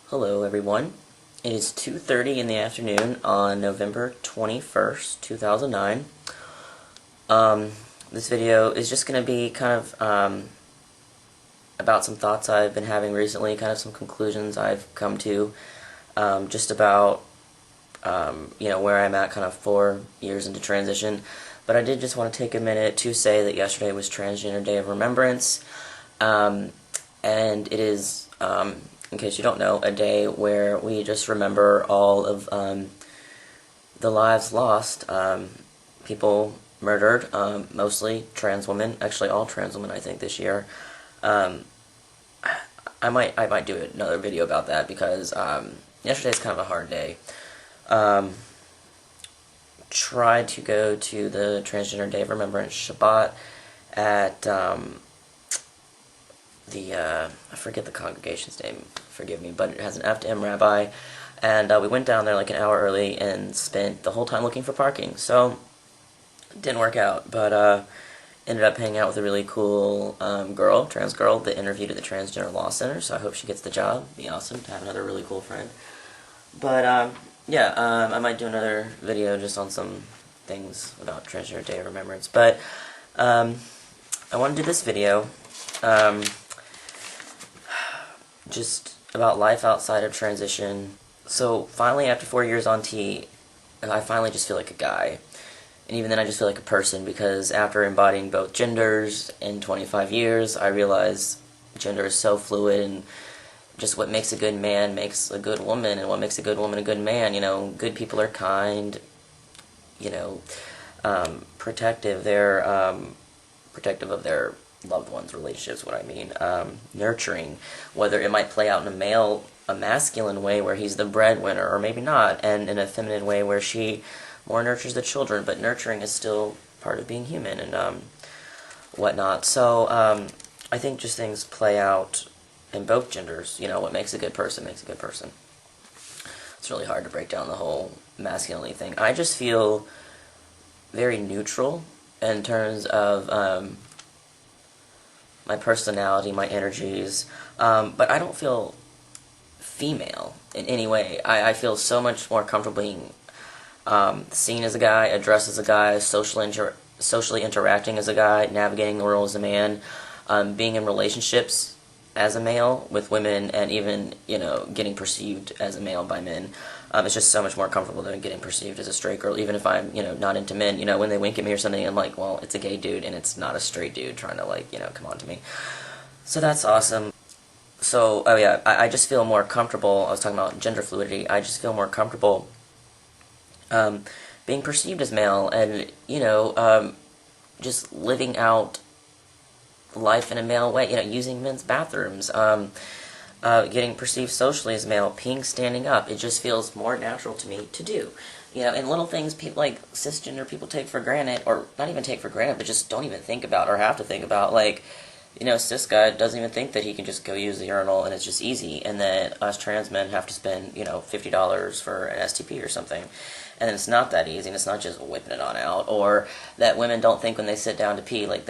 Hello everyone. It is 2:30 in the afternoon on November 21st, 2009. This video is just going to be kind of about some thoughts I've been having recently, kind of some conclusions I've come to, just about where I'm at kind of 4 years into transition. But I did just want to take a minute to say that yesterday was Transgender Day of Remembrance, and it is, in case you don't know, a day where we just remember all of the lives lost, people murdered, mostly trans women, actually all trans women I think this year. I might do another video about that because yesterday's kind of a hard day. Tried to go to the Transgender Day of Remembrance Shabbat at I forget the congregation's name, forgive me, but it has an F to M rabbi, and we went down there like an hour early and spent the whole time looking for parking, so it didn't work out, but ended up hanging out with a really cool trans girl that interviewed at the Transgender Law Center, so I hope she gets the job. It'd be awesome to have another really cool friend. But I might do another video just on some things about Transgender Day of Remembrance, but I want to do this video just about life outside of transition. So finally, after 4 years on T, I finally just feel like a guy. And even then I just feel like a person, because after embodying both genders in 25 years, I realize gender is so fluid, and just what makes a good man makes a good woman, and what makes a good woman a good man. You know, good people are kind, protective. They're protective of their loved ones' relationships, what I mean. Nurturing, whether it might play out in a masculine way where he's the breadwinner, or maybe not, and in a feminine way where she more nurtures the children, but nurturing is still part of being human, and whatnot. So I think just things play out in both genders. What makes a good person makes a good person. It's really hard to break down the whole masculinity thing. I just feel very neutral in terms of my personality, my energies, but I don't feel female in any way. I feel so much more comfortable being seen as a guy, addressed as a guy, socially interacting as a guy, navigating the world as a man, being in relationships as a male with women, and even, getting perceived as a male by men. It's just so much more comfortable than getting perceived as a straight girl, even if I'm, not into men. When they wink at me or something, I'm like, well, it's a gay dude, and it's not a straight dude trying to, come on to me. So that's awesome. So, I just feel more comfortable. I was talking about gender fluidity. I just feel more comfortable being perceived as male, and, just living out life in a male way, using men's bathrooms, getting perceived socially as male, peeing standing up. It just feels more natural to me to do. And little things people like cisgender people take for granted, or not even take for granted, but just don't even think about or have to think about. Like, cis guy doesn't even think that he can just go use the urinal and it's just easy, and then us trans men have to spend, $50 for an STP or something. And it's not that easy, and it's not just whipping it on out. Or that women don't think when they sit down to pee, like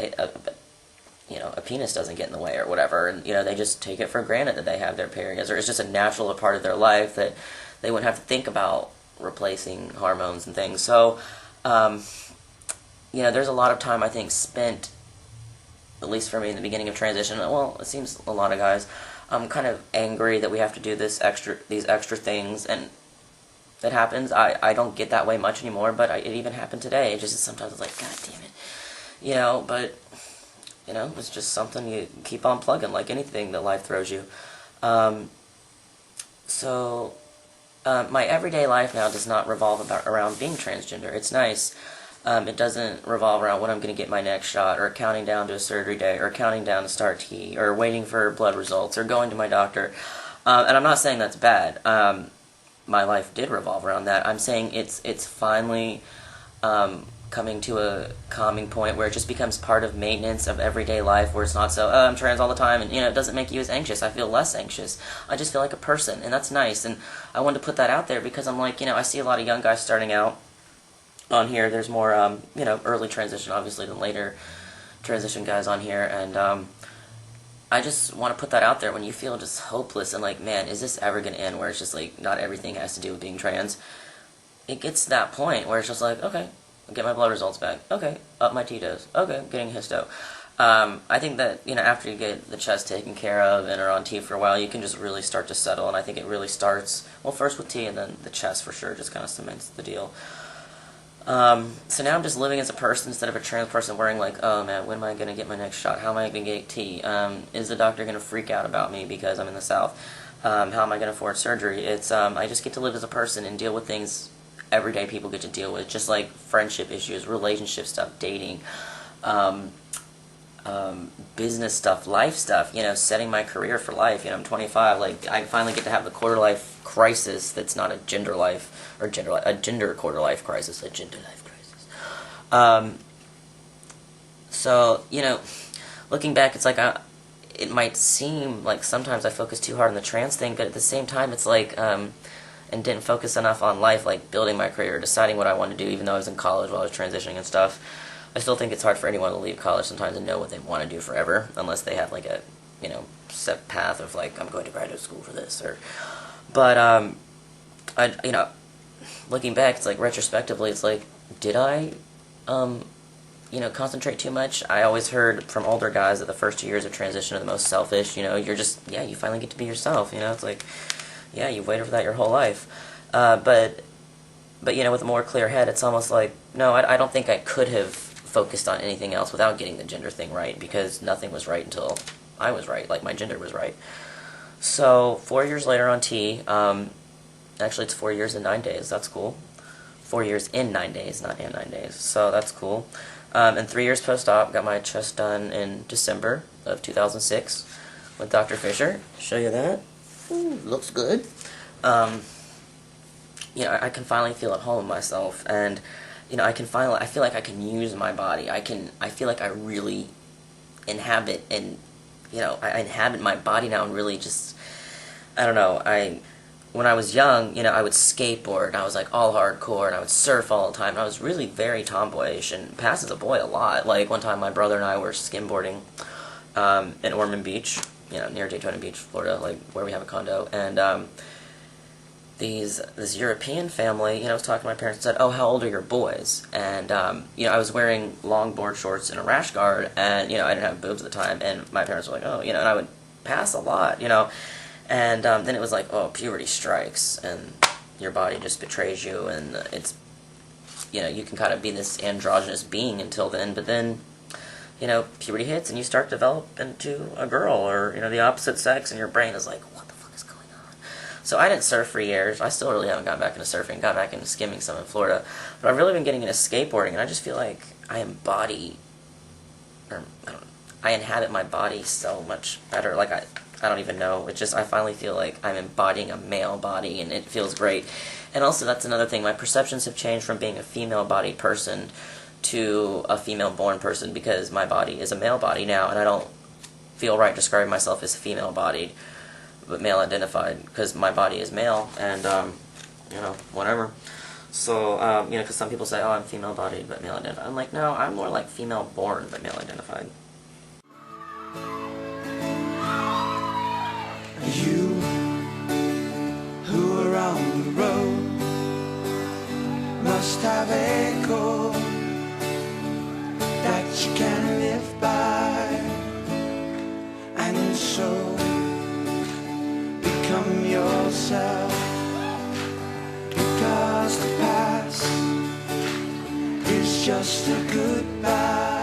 a penis doesn't get in the way or whatever, and, they just take it for granted that they have their periods, or it's just a natural part of their life that they wouldn't have to think about replacing hormones and things. So, there's a lot of time, I think, spent, at least for me in the beginning of transition. Well, it seems a lot of guys, kind of angry that we have to do these extra things, and it happens. I don't get that way much anymore, but it even happened today. It just sometimes it's like, God damn it, but it's just something you keep on plugging, like anything that life throws you. My everyday life now does not revolve around being transgender. It's nice. It doesn't revolve around when I'm going to get my next shot, or counting down to a surgery day, or counting down to start T, or waiting for blood results, or going to my doctor. And I'm not saying that's bad. My life did revolve around that. I'm saying it's finally coming to a calming point where it just becomes part of maintenance of everyday life, where it's not so, I'm trans all the time, and, it doesn't make you as anxious. I feel less anxious. I just feel like a person, and that's nice, and I wanted to put that out there because I'm like, I see a lot of young guys starting out on here. There's more, early transition, obviously, than later transition guys on here, and I just want to put that out there. When you feel just hopeless and like, man, is this ever going to end, where it's just like not everything has to do with being trans, it gets to that point where it's just like, okay, I'll get my blood results back. Okay, up my T-dose. Okay, I'm getting histo. I think that, after you get the chest taken care of and are on T for a while, you can just really start to settle, and I think it really starts, well, first with T and then the chest for sure, just kind of cements the deal. So now I'm just living as a person instead of a trans person, worrying like, oh man, when am I going to get my next shot? How am I going to get T? Is the doctor going to freak out about me because I'm in the South? How am I going to afford surgery? It's I just get to live as a person and deal with things everyday people get to deal with, just like friendship issues, relationship stuff, dating, business stuff, life stuff, setting my career for life. I'm 25, like, I finally get to have the quarter life crisis that's not a gender life, or a gender quarter life crisis, a gender life crisis. So, looking back, it's like, it might seem like sometimes I focus too hard on the trans thing, but at the same time, it's like, and didn't focus enough on life, like building my career, deciding what I want to do, even though I was in college while I was transitioning and stuff. I still think it's hard for anyone to leave college sometimes and know what they want to do forever, unless they have like a, set path of like, I'm going to graduate school for this, but, looking back, it's like, retrospectively, it's like, did I, concentrate too much? I always heard from older guys that the first 2 years of transition are the most selfish, you're just, you finally get to be yourself, it's like, you've waited for that your whole life, but with a more clear head, it's almost like, no, I don't think I could have focused on anything else without getting the gender thing right, because nothing was right until I was right, like my gender was right. So 4 years later on T, actually it's 4 years and 9 days, that's cool. 4 years in 9 days, not in 9 days, so that's cool. And 3 years post-op, got my chest done in December of 2006 with Dr. Fisher. Show you that. Ooh, looks good. I can finally feel at home with myself, and I feel like I can use my body. I feel like I really inhabit, and I inhabit my body now, and really just, I don't know, when I was young, I would skateboard, and I was like all hardcore, and I would surf all the time, and I was really very tomboyish, and passed as a boy a lot. Like, one time my brother and I were skimboarding in Ormond Beach, near Daytona Beach, Florida, like where we have a condo, and this European family, was talking to my parents and said, oh, how old are your boys? And, I was wearing long board shorts and a rash guard, and, I didn't have boobs at the time, and my parents were like, oh, and I would pass a lot, and then it was like, oh, puberty strikes, and your body just betrays you, and it's, you can kind of be this androgynous being until then, but then, puberty hits, and you start to develop into a girl, or, the opposite sex, and your brain is like, what the fuck is going on? So I didn't surf for years. I still really haven't gotten back into surfing. Got back into skimming some in Florida. But I've really been getting into skateboarding, and I just feel like I inhabit my body so much better. Like, I don't even know. It's just, I finally feel like I'm embodying a male body, and it feels great. And also, that's another thing. My perceptions have changed from being a female-bodied person to a female-born person, because my body is a male body now, and I don't feel right describing myself as female-bodied, but male-identified, because my body is male, and, whatever. So, because some people say, oh, I'm female-bodied, but male-identified. I'm like, no, I'm more like female-born, but male-identified. You who are on the road must have a goal that you can live by, and so become yourself, because the past is just a goodbye.